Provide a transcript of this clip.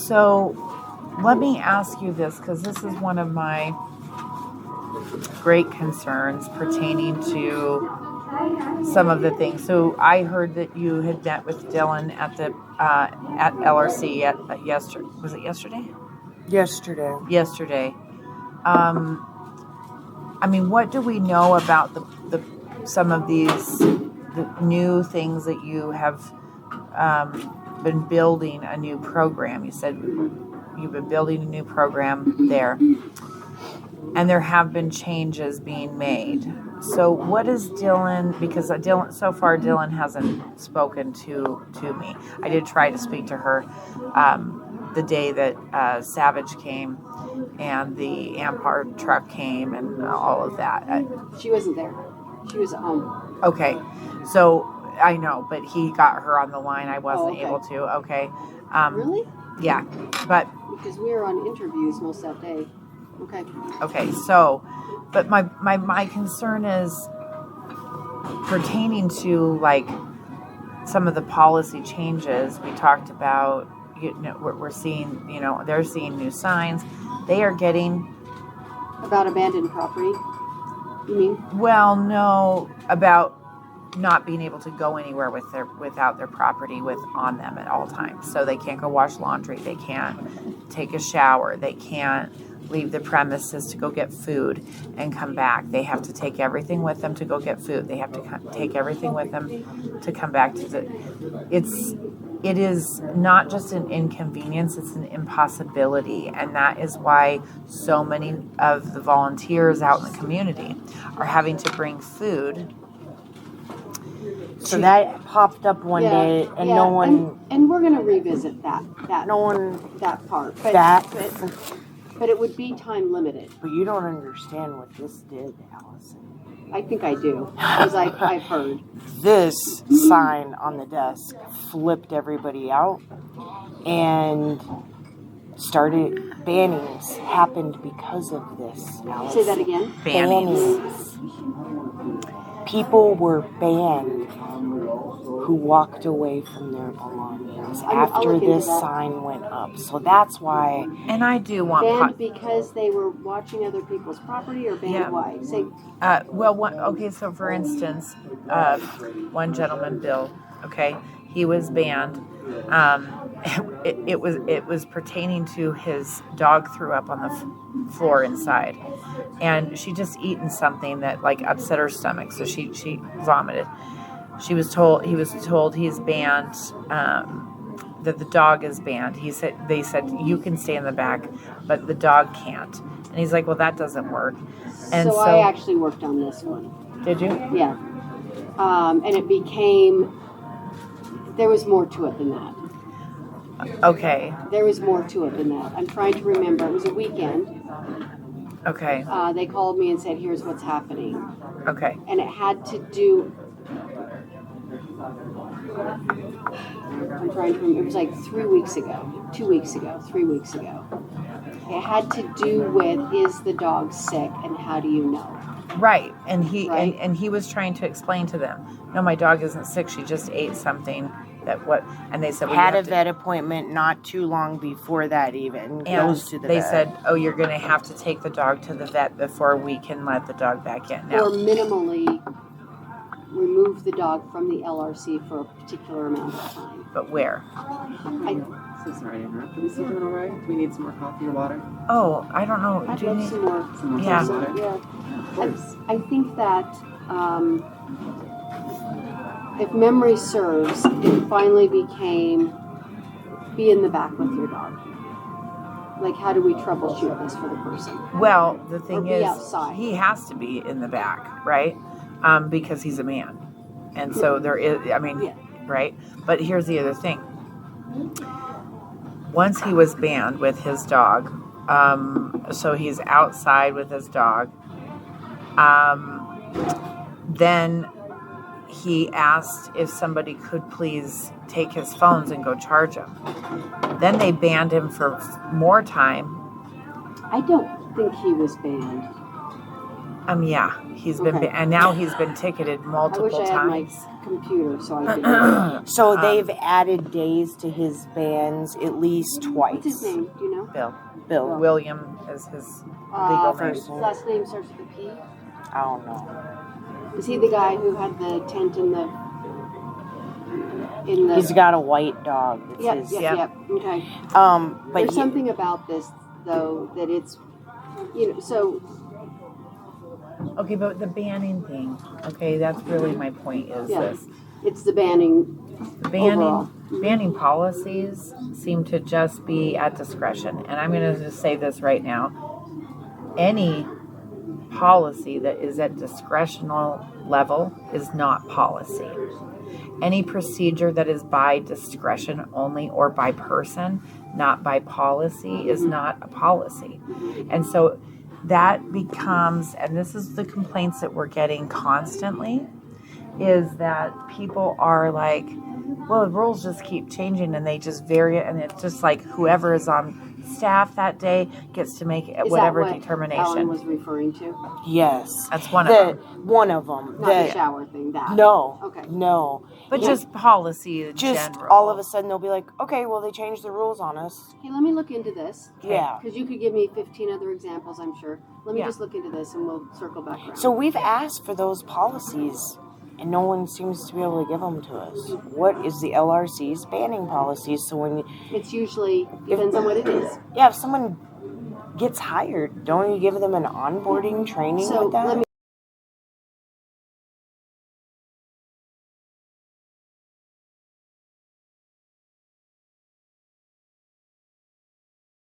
So let me ask you this, because this is one of my great concerns pertaining to some of the things. So I heard that you had met with Dylan at the at LRC yesterday. Was it yesterday? Yesterday. I mean, what do we know about the some of these the new things that you have been building a new program? You said you've been building a new program there, and there have been changes being made. So what is Dylan, because so far Dylan hasn't spoken to me. I did try to speak to her the day that Savage came and the Ampar truck came and all of that. She wasn't there. She was at home. Okay. So I know, but he got her on the line. I wasn't able to. Okay. Really? Yeah. But because we were on interviews most of that day. Okay. Okay, so, but my concern is pertaining to, like, some of the policy changes we talked about. We're seeing, they're seeing new signs. They are getting... About abandoned property, you mean? Well, no, about not being able to go anywhere without their property on them at all times. So they can't go wash laundry. They can't take a shower. They can't leave the premises to go get food and come back. They have to take everything with them to go get food. They have to take everything with them to come back to it is not just an inconvenience, it's an impossibility. And that is why so many of the volunteers out in the community are having to bring food. So that popped up one day, and no one... And we're going to revisit that part. But it would be time limited. But you don't understand what this did, Allison. I think I do, because I've heard. This sign on the desk flipped everybody out, and bannings happened because of this, Allison. Say that again? Bannings. People were banned who walked away from their belongings after this sign went up. So that's why. And I do want banned because they were watching other people's property, or banned why? Say. So for instance, one gentleman, Bill, he was banned. It was pertaining to his dog threw up on the floor inside, and she just eaten something that upset her stomach, so she vomited. He was told he's banned, that the dog is banned. They said you can stay in the back, but the dog can't. And he's like, well, that doesn't work. And so I actually worked on this one. Did you? Yeah. And it became, there was more to it than that. Okay. There was more to it than that. I'm trying to remember. It was a weekend. Okay. They called me and said, here's what's happening. Okay. And it had to do... I'm trying to remember. It was like 3 weeks ago. 2 weeks ago. 3 weeks ago. It had to do with, is the dog sick and how do you know? Right. And he was trying to explain to them, no, my dog isn't sick. She just ate something and they said, had a vet appointment not too long before that even goes to the vet. They said, you're going to have to take the dog to the vet before we can let the dog back in. Now, or minimally remove the dog from the LRC for a particular amount of time. But where? So sorry to interrupt. Are we still doing all right? Do we need some more coffee or water? Oh, I don't know. I'd Do you love need some more water? Yeah. I think that if memory serves, it finally became be in the back with your dog. Like, how do we troubleshoot this for the person? Well, the thing is, outside. He has to be in the back, right? Because he's a man. And so there is, right? But here's the other thing. Once he was banned with his dog, so he's outside with his dog, then he asked if somebody could please take his phones and go charge him. Then they banned him for more time. I don't think he was banned. Yeah, he's been, Okay. and now he's been ticketed I wish multiple I had my times. computer so I could. So they've added days to his bans at least twice. What's his name? Do you know? Bill. William is his legal name. First name. Last name starts with a P. I don't know. Is he the guy who had the tent in the? He's got a white dog. It's Yep. his, Yep. Okay. but There's something about this though that it's, so. Okay, but the banning thing. Okay, that's really my point. Is Yeah. this It's the banning. Overall. banning policies seem to just be at discretion, and I'm going to just say this right now: any policy that is at discretional level is not policy. Any procedure that is by discretion only or by person, not by policy, is not a policy. And so that becomes, and this is the complaints that we're getting constantly, is that people are like, well, the rules just keep changing and they just vary it, and it's just like whoever is on staff that day gets to make whatever Is that what determination. Alan was referring to? Yes. That's one of them. One of them. Not the shower thing. That. No. Okay. No. But just policy in Just general. all of a sudden they'll be like, okay, well they changed the rules on us. Hey, let me look into this. Yeah. Because you could give me 15 other examples, I'm sure. Let me Yeah. just look into this and we'll circle back around. So we've asked for those policies, and no one seems to be able to give them to us. What is the LRC's banning policies? So when It's usually, depends on what it is. if someone gets hired, don't you give them an onboarding training So with that? let me